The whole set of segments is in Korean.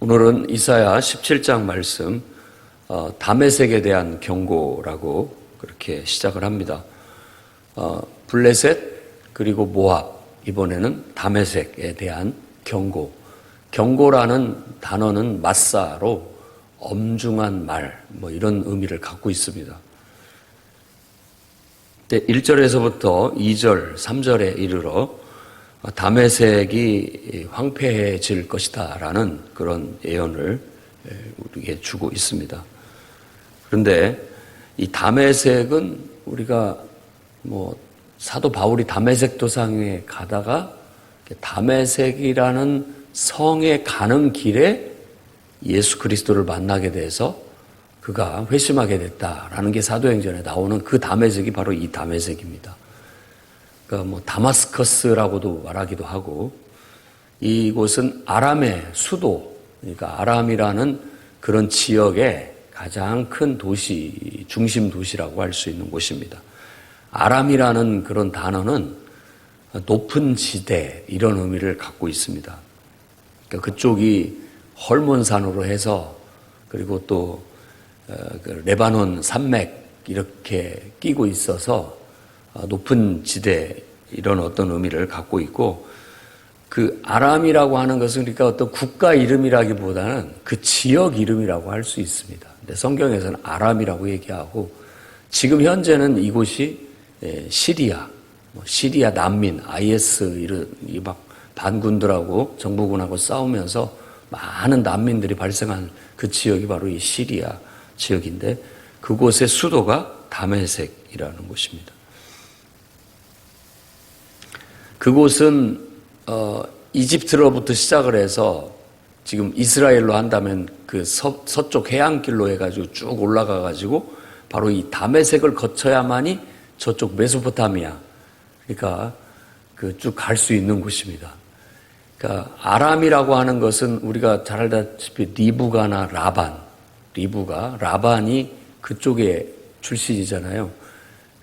오늘은 이사야 17장 말씀 다메섹에 대한 경고라고 그렇게 시작을 합니다. 블레셋 그리고 모압, 이번에는 다메섹에 대한 경고. 경고라는 단어는 마사로 엄중한 말, 이런 의미를 갖고 있습니다. 1절에서부터 2절, 3절에 이르러 다메섹이 황폐해질 것이다 라는 그런 예언을 우리에게 주고 있습니다. 그런데 이 다메섹은 우리가 사도 바울이 다메섹 도상에 가다가 다메섹이라는 성에 가는 길에 예수 그리스도를 만나게 돼서 그가 회심하게 됐다라는 게 사도행전에 나오는 그 다메섹이 바로 이 다메섹입니다. 그러니까 다마스커스라고도 말하기도 하고, 이곳은 아람의 수도, 그러니까 아람이라는 그런 지역의 가장 큰 도시, 중심 도시라고 할 수 있는 곳입니다. 아람이라는 그런 단어는 높은 지대, 이런 의미를 갖고 있습니다. 그러니까 그쪽이 헐몬산으로 해서, 그리고 또 레바논 산맥 이렇게 끼고 있어서 높은 지대, 이런 어떤 의미를 갖고 있고, 그 아람이라고 하는 것은 그러니까 어떤 국가 이름이라기보다는 그 지역 이름이라고 할 수 있습니다. 근데 성경에서는 아람이라고 얘기하고, 지금 현재는 이곳이 시리아, 시리아 난민, IS 막 반군들하고 정부군하고 싸우면서 많은 난민들이 발생한 그 지역이 바로 이 시리아 지역인데, 그곳의 수도가 다메섹이라는 곳입니다. 그곳은 이집트로부터 시작을 해서 지금 이스라엘로 한다면 그 서쪽 해안길로 해가지고 쭉 올라가가지고 바로 이 다메섹을 거쳐야만이 저쪽 메소포타미아, 그러니까 그 쭉 갈 수 있는 곳입니다. 그러니까 아람이라고 하는 것은 우리가 잘 알다시피 리브가나 라반이 그쪽의 출신이잖아요.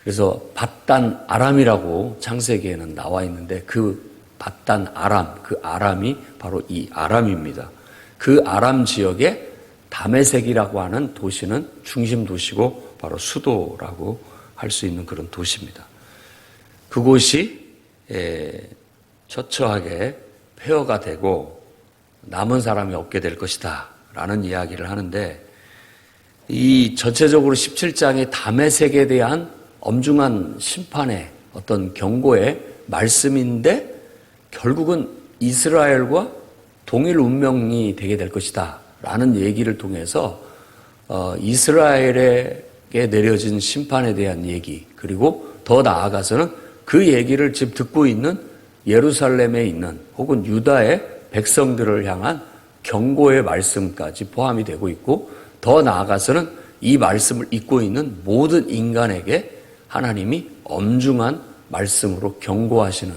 그래서 밧단 아람이라고 창세기에는 나와 있는데, 그 밧단 아람, 그 아람이 바로 이 아람입니다. 그 아람 지역에 다메섹이라고 하는 도시는 중심 도시고 바로 수도라고 할 수 있는 그런 도시입니다. 그곳이 처처하게 폐허가 되고 남은 사람이 없게 될 것이다 라는 이야기를 하는데, 이 전체적으로 17장의 다메섹에 대한 엄중한 심판의 어떤 경고의 말씀인데, 결국은 이스라엘과 동일 운명이 되게 될 것이다 라는 얘기를 통해서 이스라엘에게 내려진 심판에 대한 얘기, 그리고 더 나아가서는 그 얘기를 지금 듣고 있는 예루살렘에 있는 혹은 유다의 백성들을 향한 경고의 말씀까지 포함이 되고 있고, 더 나아가서는 이 말씀을 읽고 있는 모든 인간에게 하나님이 엄중한 말씀으로 경고하시는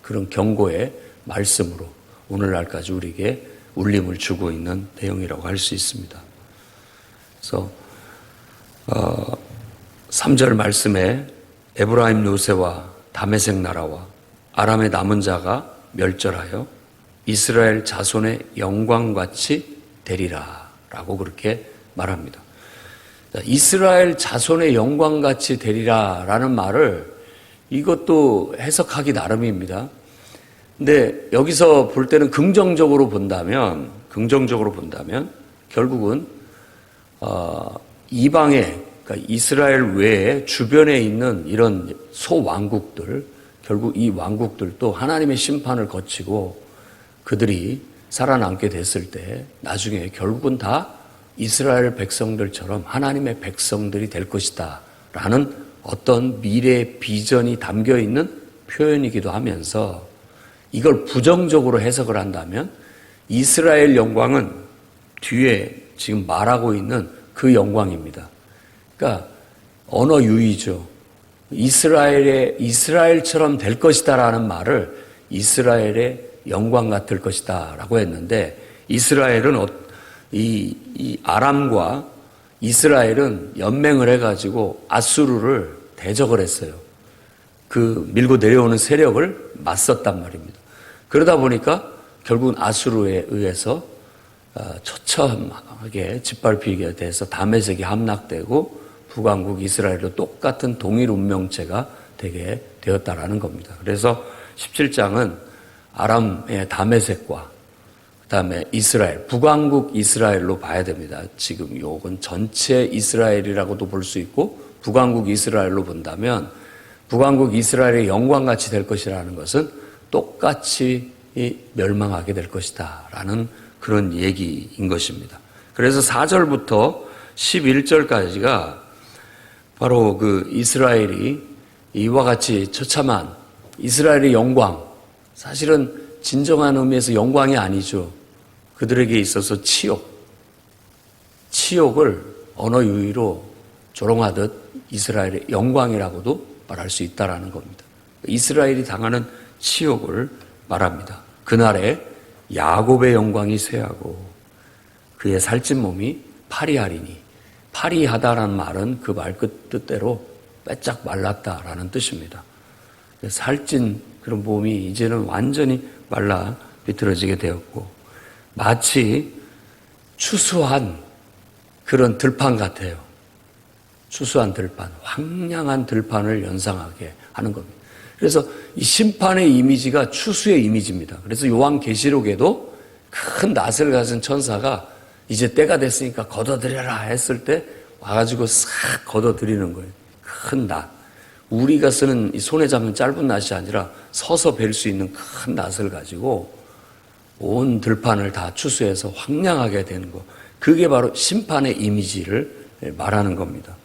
그런 경고의 말씀으로 오늘날까지 우리에게 울림을 주고 있는 내용이라고 할 수 있습니다. 그래서 3절 말씀에 에브라임 요새와 다메섹 나라와 아람의 남은 자가 멸절하여 이스라엘 자손의 영광같이 되리라 라고 그렇게 말합니다. 이스라엘 자손의 영광같이 되리라 라는 말을, 이것도 해석하기 나름입니다. 근데 여기서 볼 때는 긍정적으로 본다면 결국은 이방의, 그러니까 이스라엘 외에 주변에 있는 이런 소왕국들, 결국 이 왕국들도 하나님의 심판을 거치고 그들이 살아남게 됐을 때 나중에 결국은 다 이스라엘 백성들처럼 하나님의 백성들이 될 것이다 라는 어떤 미래의 비전이 담겨있는 표현이기도 하면서, 이걸 부정적으로 해석을 한다면 이스라엘 영광은 뒤에 지금 말하고 있는 그 영광입니다. 그러니까 언어 유희죠. 이스라엘처럼 될 것이다 라는 말을 이스라엘의 영광 같을 것이다 라고 했는데, 이스라엘은 이 아람과 이스라엘은 연맹을 해가지고 아수르를 대적을 했어요. 그 밀고 내려오는 세력을 맞섰단 말입니다. 그러다 보니까 결국은 아수르에 의해서 처참하게 짓밟히게 돼서 다메섹이 함락되고 북왕국 이스라엘도 똑같은 동일 운명체가 되게 되었다라는 겁니다. 그래서 17장은 아람의 다메섹과 그다음에 이스라엘, 북왕국 이스라엘로 봐야 됩니다. 지금 요건 전체 이스라엘이라고도 볼 수 있고 북왕국 이스라엘로 본다면 북왕국 이스라엘의 영광같이 될 것이라는 것은 똑같이 멸망하게 될 것이다 라는 그런 얘기인 것입니다. 그래서 4절부터 11절까지가 바로 그 이스라엘이 이와 같이 처참한 이스라엘의 영광, 사실은 진정한 의미에서 영광이 아니죠. 그들에게 있어서 치욕을 언어 유희로 조롱하듯 이스라엘의 영광이라고도 말할 수 있다라는 겁니다. 이스라엘이 당하는 치욕을 말합니다. 그날에 야곱의 영광이 쇠하고 그의 살찐 몸이 파리하리니, 파리하다라는 말은 그 말 뜻대로 빼짝 말랐다라는 뜻입니다. 살찐 그런 몸이 이제는 완전히 말라 비틀어지게 되었고 마치 추수한 그런 들판 같아요. 추수한 들판, 황량한 들판을 연상하게 하는 겁니다. 그래서 이 심판의 이미지가 추수의 이미지입니다. 그래서 요한계시록에도 큰 낫을 가진 천사가 이제 때가 됐으니까 걷어들여라 했을 때 와가지고 싹 걷어들이는 거예요. 큰 낫. 우리가 쓰는 이 손에 잡는 짧은 낫이 아니라 서서 벨 수 있는 큰 낫을 가지고 온 들판을 다 추수해서 황량하게 되는 거. 그게 바로 심판의 이미지를 말하는 겁니다.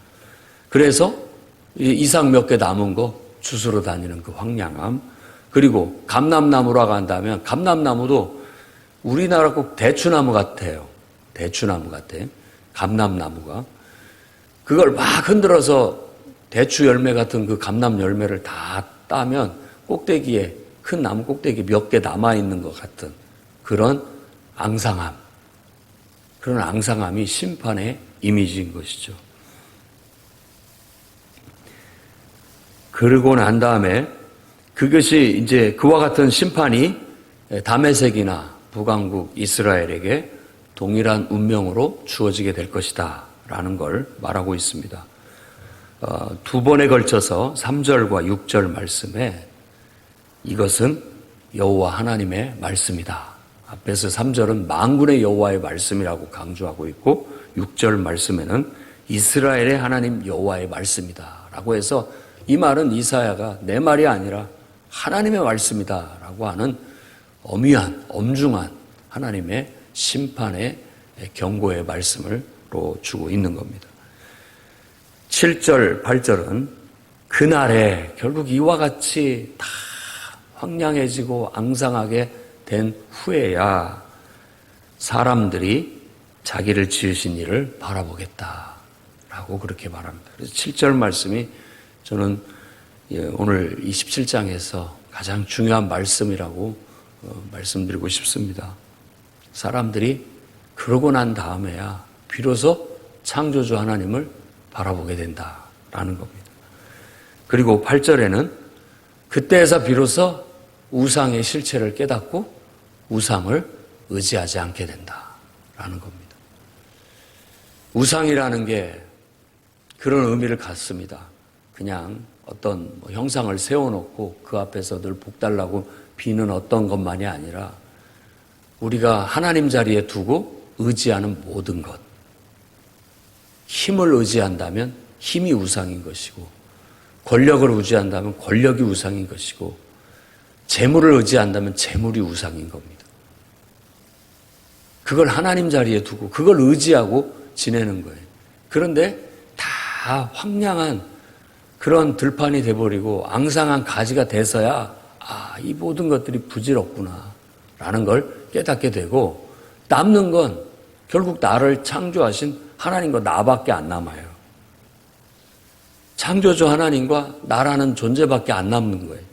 그래서 이삭 몇 개 남은 거 추수로 다니는 그 황량함. 그리고 감람나무라고 한다면 감람나무도 우리나라 꼭 대추나무 같아요. 대추나무 같아. 감람나무가. 그걸 막 흔들어서 대추 열매 같은 그 감람 열매를 다 따면 꼭대기에 큰 나무 꼭대기 몇 개 남아있는 것 같은 그런 앙상함. 그런 앙상함이 심판의 이미지인 것이죠. 그러고 난 다음에 그것이 이제 그와 같은 심판이 다메섹이나 북왕국 이스라엘에게 동일한 운명으로 주어지게 될 것이다 라는 걸 말하고 있습니다. 두 번에 걸쳐서 3절과 6절 말씀에 이것은 여호와 하나님의 말씀이다. 앞에서 3절은 만군의 여호와의 말씀이라고 강조하고 있고 6절 말씀에는 이스라엘의 하나님 여호와의 말씀이다 라고 해서 이 말은 이사야가 내 말이 아니라 하나님의 말씀이다 라고 하는 엄위한, 엄중한 하나님의 심판의 경고의 말씀을 주고 있는 겁니다. 7절, 8절은 그날에 결국 이와 같이 다 황량해지고 앙상하게 된 후에야 사람들이 자기를 지으신 이를 바라보겠다라고 그렇게 말합니다. 그래서 7절 말씀이 저는 오늘 27장에서 가장 중요한 말씀이라고 말씀드리고 싶습니다. 사람들이 그러고 난 다음에야 비로소 창조주 하나님을 바라보게 된다라는 겁니다. 그리고 8절에는 그때에서 비로소 우상의 실체를 깨닫고 우상을 의지하지 않게 된다라는 겁니다. 우상이라는 게 그런 의미를 갖습니다. 그냥 어떤 형상을 세워놓고 그 앞에서 늘 복달라고 비는 어떤 것만이 아니라 우리가 하나님 자리에 두고 의지하는 모든 것. 힘을 의지한다면 힘이 우상인 것이고 권력을 의지한다면 권력이 우상인 것이고 재물을 의지한다면 재물이 우상인 겁니다. 그걸 하나님 자리에 두고 그걸 의지하고 지내는 거예요. 그런데 다 황량한 그런 들판이 돼버리고 앙상한 가지가 돼서야 이 모든 것들이 부질없구나 라는 걸 깨닫게 되고 남는 건 결국 나를 창조하신 하나님과 나밖에 안 남아요. 창조주 하나님과 나라는 존재밖에 안 남는 거예요.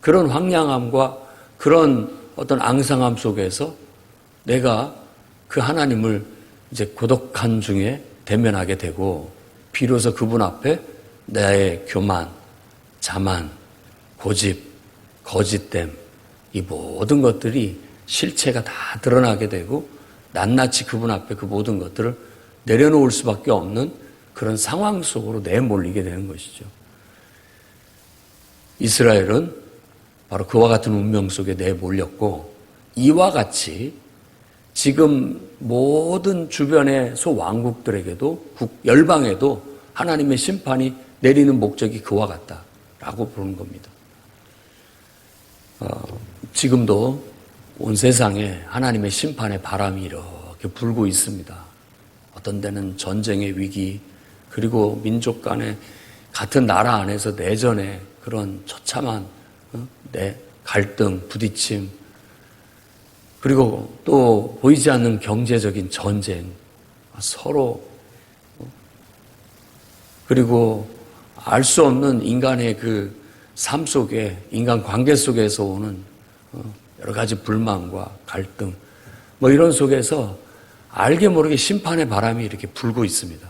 그런 황량함과 그런 어떤 앙상함 속에서 내가 그 하나님을 이제 고독한 중에 대면하게 되고 비로소 그분 앞에 나의 교만, 자만, 고집, 거짓됨 이 모든 것들이 실체가 다 드러나게 되고 낱낱이 그분 앞에 그 모든 것들을 내려놓을 수밖에 없는 그런 상황 속으로 내몰리게 되는 것이죠. 이스라엘은 바로 그와 같은 운명 속에 내몰렸고, 이와 같이 지금 모든 주변의 소왕국들에게도 열방에도 하나님의 심판이 내리는 목적이 그와 같다라고 보는 겁니다. 지금도 온 세상에 하나님의 심판의 바람이 이렇게 불고 있습니다. 어떤 데는 전쟁의 위기, 그리고 민족 간의 같은 나라 안에서 내전의 그런 처참한 갈등, 부딪힘, 그리고 또 보이지 않는 경제적인 전쟁, 서로, 그리고 알 수 없는 인간의 그 삶 속에, 인간 관계 속에서 오는 여러 가지 불만과 갈등, 이런 속에서 알게 모르게 심판의 바람이 이렇게 불고 있습니다.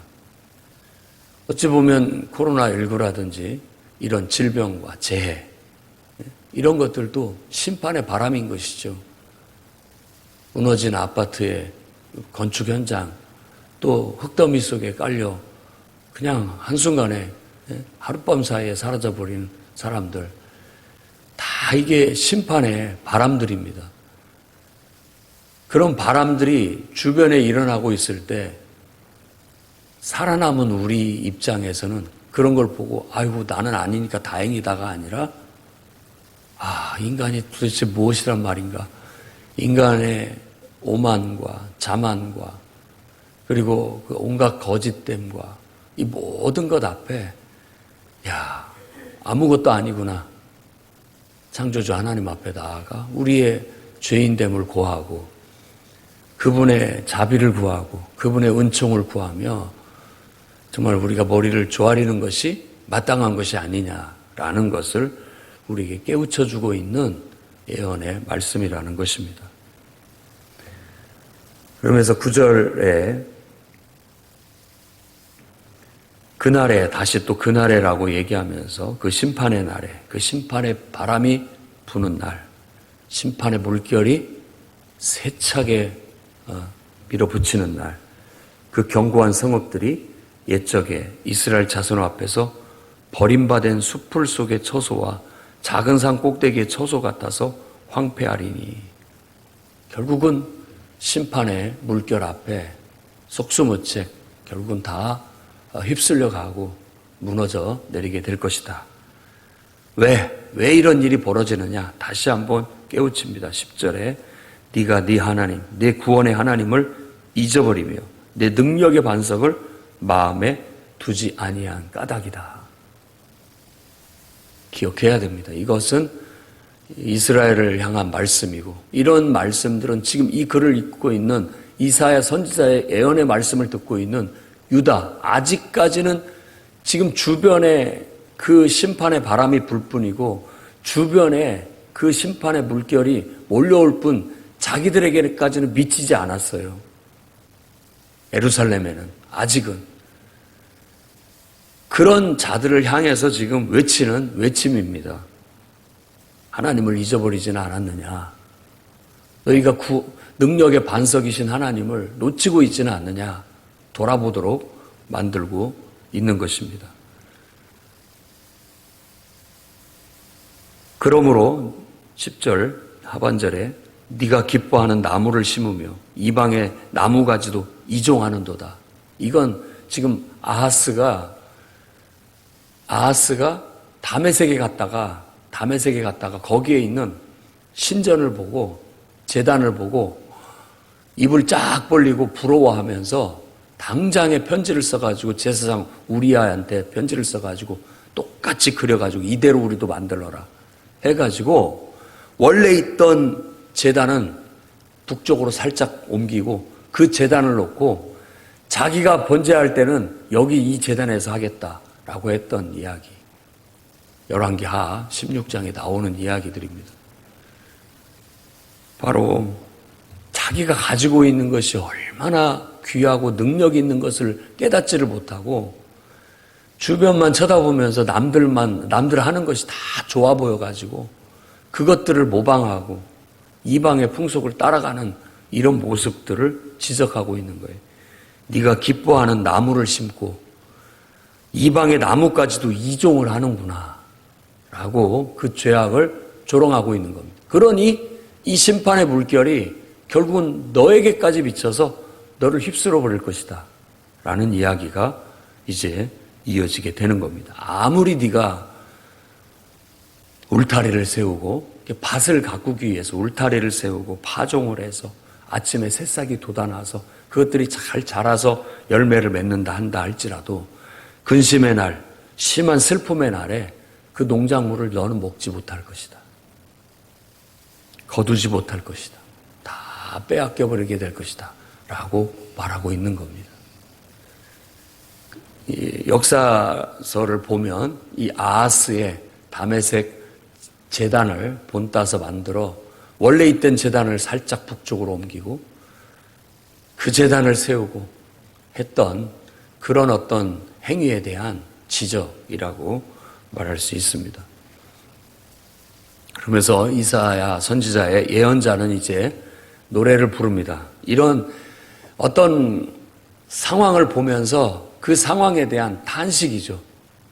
어찌 보면 코로나19라든지 이런 질병과 재해, 이런 것들도 심판의 바람인 것이죠. 무너진 아파트의 건축 현장, 또 흙더미 속에 깔려 그냥 한순간에 하룻밤 사이에 사라져버리는 사람들, 다 이게 심판의 바람들입니다. 그런 바람들이 주변에 일어나고 있을 때 살아남은 우리 입장에서는 그런 걸 보고 아이고 나는 아니니까 다행이다가 아니라, 인간이 도대체 무엇이란 말인가, 인간의 오만과 자만과 그리고 그 온갖 거짓됨과 이 모든 것 앞에 아무것도 아니구나, 창조주 하나님 앞에 나아가 우리의 죄인됨을 고하고 그분의 자비를 구하고 그분의 은총을 구하며 정말 우리가 머리를 조아리는 것이 마땅한 것이 아니냐라는 것을 우리에게 깨우쳐주고 있는 예언의 말씀이라는 것입니다. 그러면서 9절에 그날에, 다시 또 그날에라고 얘기하면서 그 심판의 날에, 그 심판의 바람이 부는 날, 심판의 물결이 세차게 밀어붙이는 날, 그 견고한 성읍들이 옛적에 이스라엘 자손 앞에서 버림받은 숲풀 속의 처소와 작은 산 꼭대기의 처소 같아서 황폐하리니, 결국은 심판의 물결 앞에 속수무책 결국은 다 휩쓸려 가고 무너져 내리게 될 것이다. 왜 이런 일이 벌어지느냐? 다시 한번 깨우칩니다. 10절에 네가 네 하나님, 내 구원의 하나님을 잊어버리며 내 능력의 반석을 마음에 두지 아니한 까닭이다. 기억해야 됩니다. 이것은 이스라엘을 향한 말씀이고, 이런 말씀들은 지금 이 글을 읽고 있는 이사야 선지자의 예언의 말씀을 듣고 있는 유다, 아직까지는 지금 주변에 그 심판의 바람이 불 뿐이고 주변에 그 심판의 물결이 몰려올 뿐 자기들에게까지는 미치지 않았어요. 예루살렘에는 아직은. 그런 자들을 향해서 지금 외치는 외침입니다. 하나님을 잊어버리지는 않았느냐? 너희가 능력의 반석이신 하나님을 놓치고 있지는 않느냐? 돌아보도록 만들고 있는 것입니다. 그러므로 10절 하반절에 네가 기뻐하는 나무를 심으며 이방의 나무가지도 이종하는도다. 이건 지금 아하스가 다메섹에 갔다가 거기에 있는 신전을 보고 제단을 보고 입을 쫙 벌리고 부러워하면서 당장에 편지를 써가지고 제사장 우리아한테 편지를 써가지고 똑같이 그려가지고 이대로 우리도 만들어라 해가지고 원래 있던 제단은 북쪽으로 살짝 옮기고 그 제단을 놓고 자기가 번제할 때는 여기 이 제단에서 하겠다라고 했던 이야기. 열왕기하 16장에 나오는 이야기들입니다. 바로 자기가 가지고 있는 것이 얼마나 귀하고 능력 있는 것을 깨닫지를 못하고 주변만 쳐다보면서 남들 하는 것이 다 좋아 보여가지고 그것들을 모방하고 이방의 풍속을 따라가는 이런 모습들을 지적하고 있는 거예요. 네가 기뻐하는 나무를 심고 이방의 나무까지도 이종을 하는구나 라고 그 죄악을 조롱하고 있는 겁니다. 그러니 이 심판의 물결이 결국은 너에게까지 비쳐서 너를 휩쓸어 버릴 것이다 라는 이야기가 이제 이어지게 되는 겁니다. 아무리 네가 울타리를 세우고 밭을 가꾸기 위해서 울타리를 세우고 파종을 해서 아침에 새싹이 돋아나서 그것들이 잘 자라서 열매를 맺는다 한다 할지라도 근심의 날, 심한 슬픔의 날에 그 농작물을 너는 먹지 못할 것이다. 거두지 못할 것이다. 다 빼앗겨버리게 될 것이다. 라고 말하고 있는 겁니다. 이 역사서를 보면 이 아하스의 다메섹 제단을 본따서 만들어 원래 있던 제단을 살짝 북쪽으로 옮기고 그 제단을 세우고 했던 그런 어떤 행위에 대한 지적이라고 말할 수 있습니다. 그러면서 이사야 선지자의 예언자는 이제 노래를 부릅니다. 이런 어떤 상황을 보면서 그 상황에 대한 탄식이죠.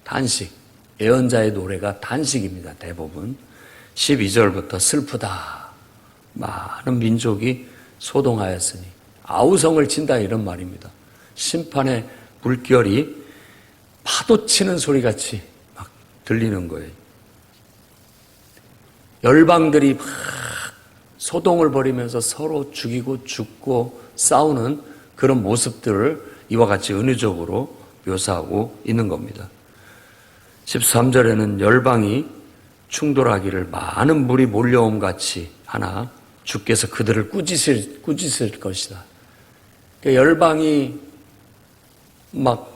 탄식. 예언자의 노래가 탄식입니다. 대부분. 12절부터 슬프다. 많은 민족이 소동하였으니 아우성을 친다 이런 말입니다. 심판의 물결이 파도 치는 소리같이 막 들리는 거예요. 열방들이 막 소동을 벌이면서 서로 죽이고 죽고 싸우는 그런 모습들을 이와 같이 은유적으로 묘사하고 있는 겁니다. 13절에는 열방이 충돌하기를 많은 물이 몰려옴 같이 하나 주께서 그들을 꾸짖을 것이다. 그러니까 열방이 막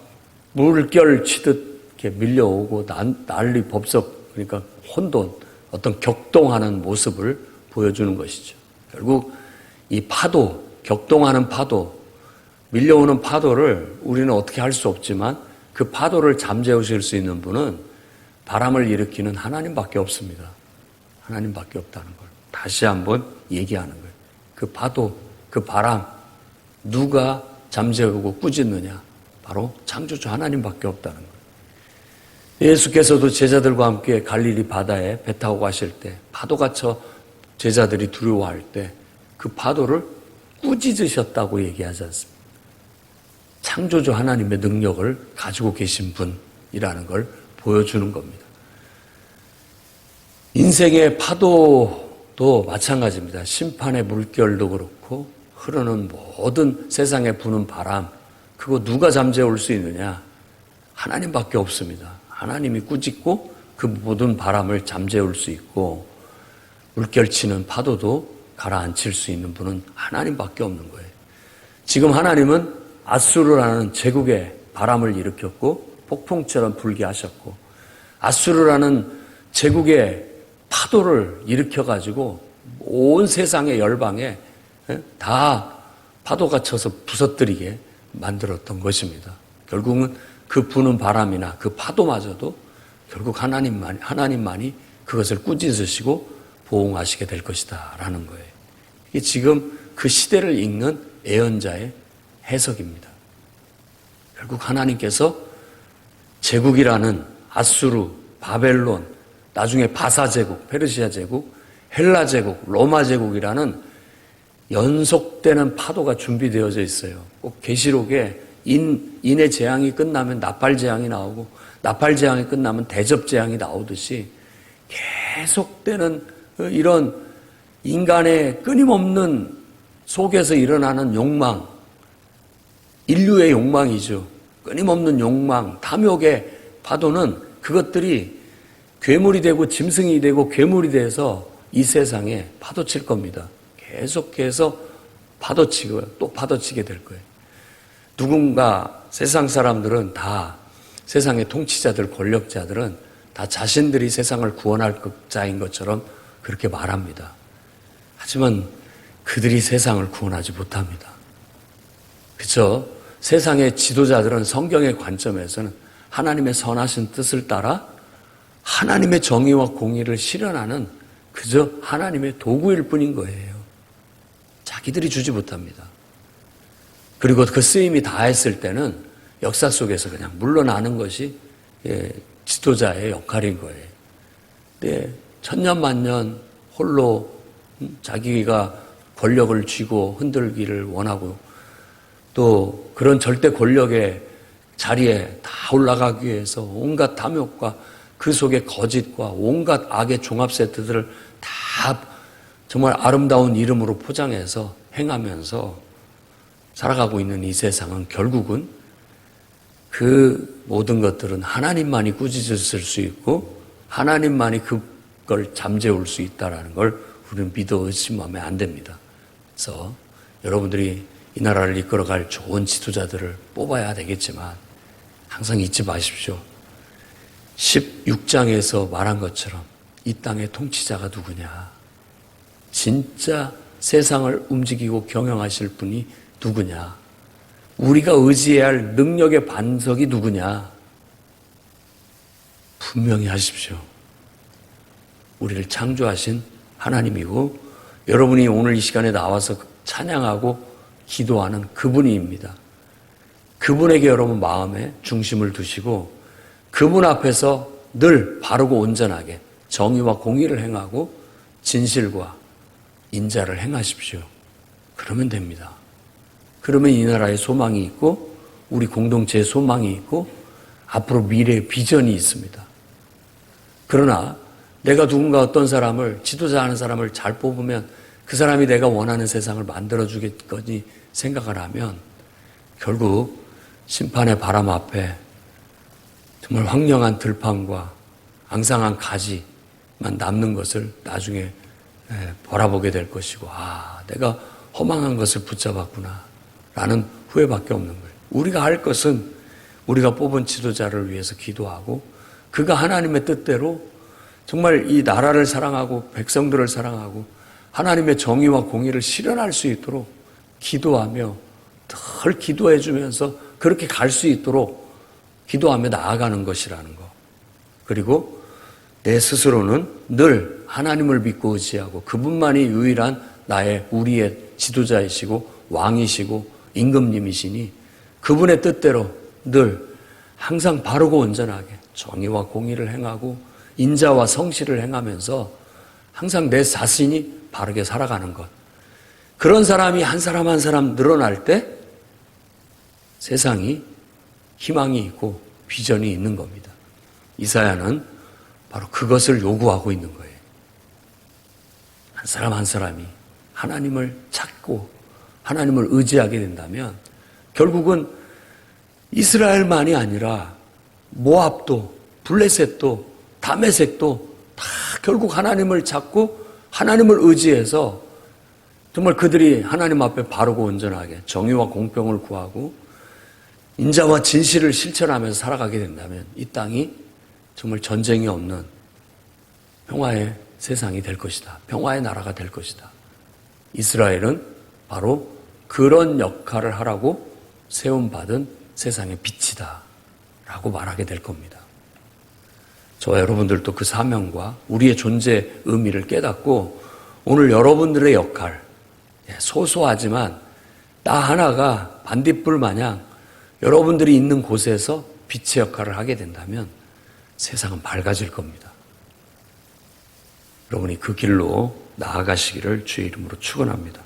물결 치듯 이렇게 밀려오고 난리 법석 그러니까 혼돈 어떤 격동하는 모습을 보여주는 것이죠. 결국 이 파도 격동하는 파도 밀려오는 파도를 우리는 어떻게 할 수 없지만 그 파도를 잠재우실 수 있는 분은 바람을 일으키는 하나님밖에 없습니다. 하나님밖에 없다는 걸 다시 한번 얘기하는 거예요. 그 파도, 그 바람 누가 잠재우고 꾸짖느냐? 바로 창조주 하나님밖에 없다는 거예요. 예수께서도 제자들과 함께 갈릴리 바다에 배 타고 가실 때 파도가 쳐 제자들이 두려워할 때 그 파도를 꾸짖으셨다고 얘기하지 않습니다. 창조주 하나님의 능력을 가지고 계신 분이라는 걸 보여주는 겁니다. 인생의 파도도 마찬가지입니다. 심판의 물결도 그렇고 흐르는 모든 세상에 부는 바람 그거 누가 잠재울 수 있느냐? 하나님밖에 없습니다. 하나님이 꾸짖고 그 모든 바람을 잠재울 수 있고 물결치는 파도도 가라앉힐 수 있는 분은 하나님밖에 없는 거예요. 지금 하나님은 아수르라는 제국의 바람을 일으켰고 폭풍처럼 불게 하셨고 아수르라는 제국의 파도를 일으켜가지고 온 세상의 열방에 다 파도가 쳐서 부서뜨리게 만들었던 것입니다. 결국은 그 부는 바람이나 그 파도마저도 결국 하나님만이 그것을 꾸짖으시고 보응하시게 될 것이다 라는 거예요. 이게 지금 그 시대를 읽는 예언자의 해석입니다. 결국 하나님께서 제국이라는 아수르, 바벨론, 나중에 바사 제국, 페르시아 제국, 헬라 제국, 로마 제국이라는 연속되는 파도가 준비되어져 있어요. 꼭 계시록에 인의 재앙이 끝나면 나팔 재앙이 나오고 나팔 재앙이 끝나면 대접 재앙이 나오듯이 계속되는 이런 인간의 끊임없는 속에서 일어나는 욕망, 인류의 욕망이죠. 끊임없는 욕망, 탐욕의 파도는 그것들이 괴물이 되고 짐승이 되고 괴물이 돼서 이 세상에 파도칠 겁니다. 계속해서 파도치고 또 파도치게 될 거예요. 누군가 세상 사람들은 다 세상의 통치자들, 권력자들은 다 자신들이 세상을 구원할 자인 것처럼 그렇게 말합니다. 하지만 그들이 세상을 구원하지 못합니다. 그렇죠? 세상의 지도자들은 성경의 관점에서는 하나님의 선하신 뜻을 따라 하나님의 정의와 공의를 실현하는 그저 하나님의 도구일 뿐인 거예요. 자기들이 주지 못합니다. 그리고 그 쓰임이 다했을 때는 역사 속에서 그냥 물러나는 것이 지도자의 역할인 거예요. 근데 천년만년 홀로 자기가 권력을 쥐고 흔들기를 원하고 또 그런 절대 권력의 자리에 다 올라가기 위해서 온갖 탐욕과 그 속에 거짓과 온갖 악의 종합 세트들을 다 정말 아름다운 이름으로 포장해서 행하면서 살아가고 있는 이 세상은 결국은 그 모든 것들은 하나님만이 꾸짖으실 수 있고 하나님만이 그걸 잠재울 수 있다는 걸 우리는 믿어 의심하면 안 됩니다. 그래서 여러분들이 이 나라를 이끌어갈 좋은 지도자들을 뽑아야 되겠지만 항상 잊지 마십시오. 16장에서 말한 것처럼 이 땅의 통치자가 누구냐? 진짜 세상을 움직이고 경영하실 분이 누구냐? 우리가 의지해야 할 능력의 반석이 누구냐? 분명히 하십시오. 우리를 창조하신 하나님이고 여러분이 오늘 이 시간에 나와서 찬양하고 기도하는 그분입니다. 그분에게 여러분 마음에 중심을 두시고 그분 앞에서 늘 바르고 온전하게 정의와 공의를 행하고 진실과 인자를 행하십시오. 그러면 됩니다. 그러면 이 나라에 소망이 있고 우리 공동체에 소망이 있고 앞으로 미래의 비전이 있습니다. 그러나 내가 누군가 어떤 사람을 지도자 하는 사람을 잘 뽑으면 그 사람이 내가 원하는 세상을 만들어주겠거니 생각을 하면 결국 심판의 바람 앞에 정말 황량한 들판과 앙상한 가지만 남는 것을 나중에 바라보게 될 것이고 내가 허망한 것을 붙잡았구나 라는 후회밖에 없는 거예요. 우리가 할 것은 우리가 뽑은 지도자를 위해서 기도하고 그가 하나님의 뜻대로 정말 이 나라를 사랑하고 백성들을 사랑하고 하나님의 정의와 공의를 실현할 수 있도록 기도하며 늘 기도해 주면서 그렇게 갈 수 있도록 기도하며 나아가는 것이라는 거. 그리고 내 스스로는 늘 하나님을 믿고 의지하고 그분만이 유일한 우리의 지도자이시고 왕이시고 임금님이시니 그분의 뜻대로 늘 항상 바르고 온전하게 정의와 공의를 행하고 인자와 성실을 행하면서 항상 내 자신이 바르게 살아가는 것. 그런 사람이 한 사람 한 사람 늘어날 때 세상이 희망이 있고 비전이 있는 겁니다. 이사야는 바로 그것을 요구하고 있는 거예요. 한 사람 한 사람이 하나님을 찾고 하나님을 의지하게 된다면 결국은 이스라엘만이 아니라 모압도 블레셋도 다메섹도 다 결국 하나님을 찾고 하나님을 의지해서 정말 그들이 하나님 앞에 바르고 온전하게 정의와 공평을 구하고 인자와 진실을 실천하면서 살아가게 된다면 이 땅이 정말 전쟁이 없는 평화의 세상이 될 것이다. 평화의 나라가 될 것이다. 이스라엘은 바로 그런 역할을 하라고 세움받은 세상의 빛이다 라고 말하게 될 겁니다. 저와 여러분들도 그 사명과 우리의 존재 의미를 깨닫고 오늘 여러분들의 역할, 소소하지만 나 하나가 반딧불 마냥 여러분들이 있는 곳에서 빛의 역할을 하게 된다면 세상은 밝아질 겁니다. 여러분이 그 길로 나아가시기를 주의 이름으로 축원합니다.